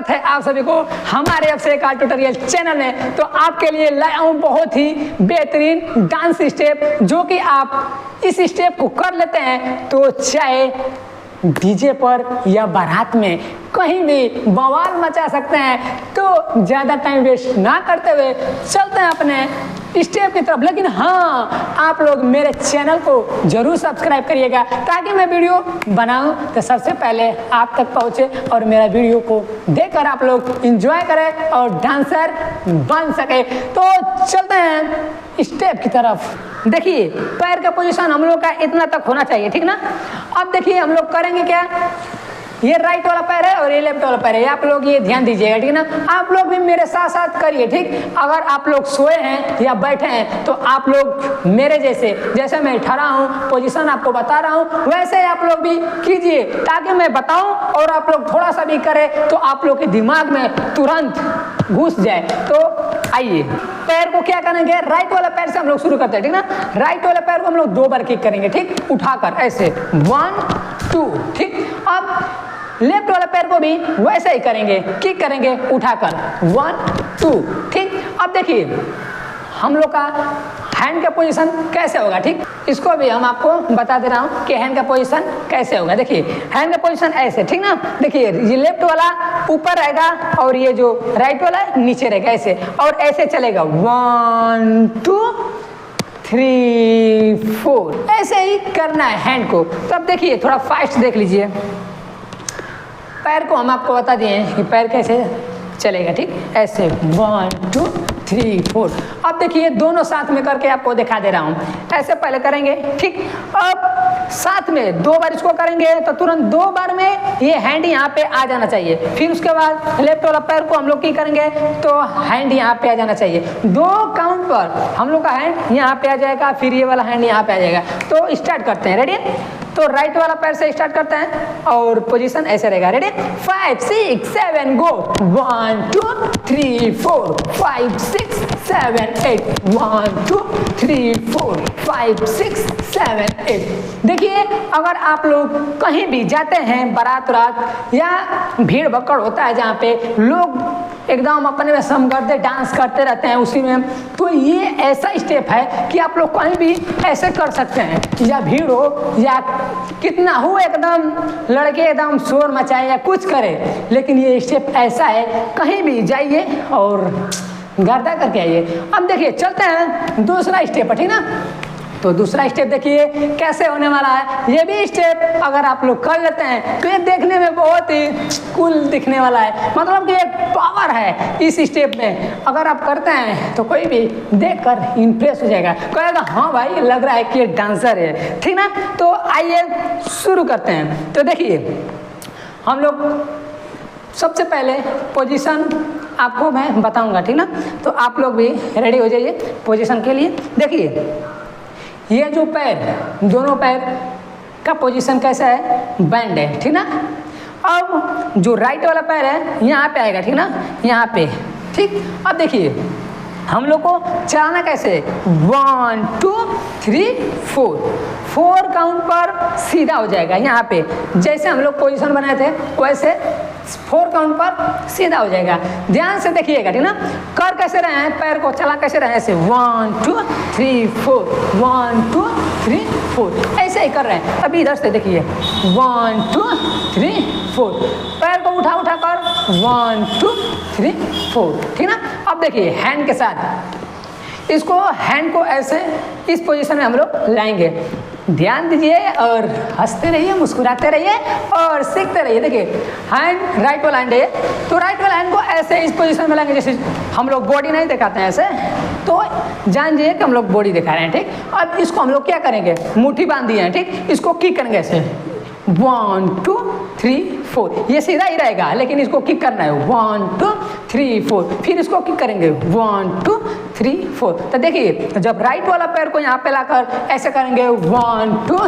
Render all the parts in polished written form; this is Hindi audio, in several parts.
स्वागत है आप सभी को हमारे अक्षय कार ट्यूटोरियल चैनल में। तो आपके लिए लाया हूँ बहुत ही बेहतरीन डांस स्टेप, जो कि आप इस स्टेप को कर लेते हैं तो चाहे डीजे पर या बारात में कहीं भी बवाल मचा सकते हैं। तो ज़्यादा टाइम वेस्ट ना करते हुए चलते हैं अपने स्टेप की तरफ। लेकिन हाँ, आप लोग मेरे चैनल को जरूर सब्सक्राइब करिएगा ताकि मैं वीडियो बनाऊं तो सबसे पहले आप तक पहुंचे और मेरा वीडियो को देखकर आप लोग एंजॉय करें और डांसर बन सके। तो चलते हैं स्टेप की तरफ। देखिए पैर का पोजीशन हम लोग का इतना तक होना चाहिए, ठीक ना। अब देखिए हम लोग करेंगे क्या, ये राइट वाला पैर है और ये लेफ्ट वाला पैर है, आप लोग ये ध्यान दीजिएगा, ठीक ना। आप लोग भी मेरे साथ साथ करिए, ठीक। अगर आप लोग सोए हैं या बैठे हैं तो आप लोग मेरे जैसे मैं ठहरा हूँ, पोजीशन आपको बता रहा हूँ, वैसे आप लोग भी कीजिए ताकि मैं बताऊं और आप लोग थोड़ा सा भी करें तो आप लोग के दिमाग में तुरंत घुस जाए। तो आइए, पैर को क्या करेंगे, राइट वाला पैर से हम लोग शुरू करते हैं, ठीक ना। राइट वाला पैर को हम लोग 2 बार किक करेंगे, ठीक, उठाकर ऐसे 1 2, ठीक। अब लेफ्ट वाला पैर को भी वैसे ही करेंगे, किक करेंगे उठाकर 1 2, ठीक। अब देखिए हम लोग का हैंड का पोजीशन कैसे होगा, ठीक। इसको भी हम आपको बता दे रहा हूँ कि हैंड का पोजीशन कैसे होगा। देखिए हैंड का पोजीशन ऐसे, ठीक ना। देखिए ये लेफ्ट वाला ऊपर रहेगा और ये जो राइट वाला नीचे रहेगा ऐसे, और ऐसे चलेगा 1 2 3 4, ऐसे ही करना है हैंड को। तब देखिए थोड़ा फास्ट देख लीजिए, पैर को हम आपको बता दिए हैं कि पैर कैसे चलेगा, ठीक, ऐसे 1 2 3 4। अब देखिए दोनों साथ में करके आपको दिखा दे रहा हूँ। ऐसे पहले करेंगे, ठीक। अब साथ में 2 बार इसको करेंगे तो तुरंत 2 बार में ये हैंड यहाँ पे आ जाना चाहिए। फिर उसके बाद लेफ्ट वाला पैर को हम लोग की करेंगे तो हैंड यहाँ पे आ जाना चाहिए। 2 काउंट पर हम लोग का हैंड यहाँ पे आ जाएगा, फिर ये वाला हैंड यहाँ पे आ जाएगा। तो स्टार्ट करते हैं, रेडी। तो राइट वाला पैर से स्टार्ट करते हैं और पोजीशन ऐसे रहेगा, रेडी। 5 6 7 गो 1 2 3 4 5 6 7 8 1 2 3 4 5 6 7 8। देखिए अगर आप लोग कहीं भी जाते हैं बारात रात या भीड़ भक्कड़ होता है जहाँ पे लोग एकदम अपने में सम करते डांस करते रहते हैं उसी में, तो ये ऐसा स्टेप है कि आप लोग कहीं भी ऐसे कर सकते हैं, या भीड़ हो या कितना हो, एकदम लड़के एकदम शोर मचाए या कुछ करे, लेकिन ये स्टेप ऐसा है कहीं भी जाइए और गर्दा करके आइए। अब देखिए चलते हैं दूसरा स्टेप, ठीक ना। तो दूसरा स्टेप देखिए कैसे होने वाला है। ये भी स्टेप अगर आप लोग कर लेते हैं तो ये देखने में बहुत ही कूल दिखने वाला है, मतलब कि एक पावर है इस स्टेप में। अगर आप करते हैं तो कोई भी देखकर इंप्रेस हो जाएगा, कहेगा हाँ भाई लग रहा है कि ये डांसर है, ठीक ना। तो आइए शुरू करते हैं। तो देखिए हम लोग सबसे पहले पोजीशन आपको मैं बताऊंगा, ठीक ना। तो आप लोग भी रेडी हो जाइए पोजीशन के लिए। देखिए ये जो पैर, दोनों पैर का पोजीशन कैसा है, बैंड है, ठीक ना। अब जो राइट वाला पैर है यहाँ पे आएगा, ठीक ना, यहाँ पे, ठीक। अब देखिए हम लोग को चलाना कैसे, 1 2 3 4 काउंट पर सीधा हो जाएगा यहाँ पे। जैसे हम लोग पोजीशन बनाए थे वैसे 4 काउंट पर सीधा हो जाएगा। ध्यान से देखिएगा, ठीक ना। कर कैसे रहे हैं, पैर को चला कैसे रहे हैं, ऐसे 1 2 3 4 1 2 3 4, ऐसे ही कर रहे हैं। अभी इधर से देखिए 1 2 3 4, पैर को उठा कर 1 2 3 4, ठीक ना। अब देखिए हैंड के साथ इसको, हैंड को ऐसे इस पोजीशन में हम लोग लाएंगे। ध्यान दीजिए और हंसते रहिए, मुस्कुराते रहिए और सीखते रहिए। देखिए हैंड राइट वाला हैंड है तो राइट वाला हैंड को ऐसे इस पोजीशन में लाएंगे, जैसे हम लोग बॉडी नहीं दिखाते हैं ऐसे, तो जान जाइए कि हम लोग बॉडी दिखा रहे हैं, ठीक। अब इसको हम लोग क्या करेंगे, मुट्ठी बांध दिए हैं, ठीक। इसको किक करेंगे ऐसे 1 2 3 4, ये सीधा ही रहेगा लेकिन इसको किक करना है 1 2 3 4, फिर इसको किक करेंगे 1 2 3 4। तो देखिए जब राइट वाला पैर को यहाँ पे लाकर ऐसे करेंगे 1 2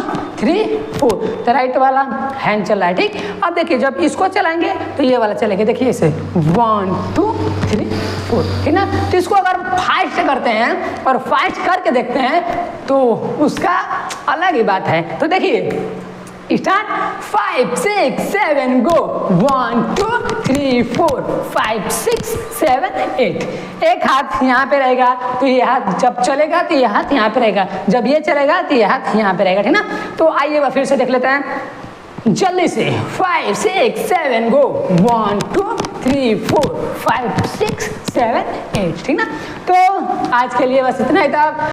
3 4, तो राइट वाला हैंड चल रहा है, ठीक। अब देखिए जब इसको चलाएंगे तो ये वाला चलेगा, देखिए इसे 1 2 3 4, ठीक ना। तो इसको अगर फास्ट करते हैं और फास्ट करके देखते हैं तो उसका अलग ही बात है। तो देखिए स्टार्ट 5 6 7 गो 1 2 3 4 5 6 7 8। एक हाथ यहाँ पे रहेगा तो ये हाथ जब चलेगा तो ये हाथ यहाँ पे रहेगा, जब ये चलेगा तो ये हाथ यहाँ पे रहेगा, ठीक ना। तो आइए फिर से देख लेते हैं जल्दी से 5 6 7 गो 1 2 3 4 5 6 7 8, ठीक ना। तो आज के लिए बस इतना ही था।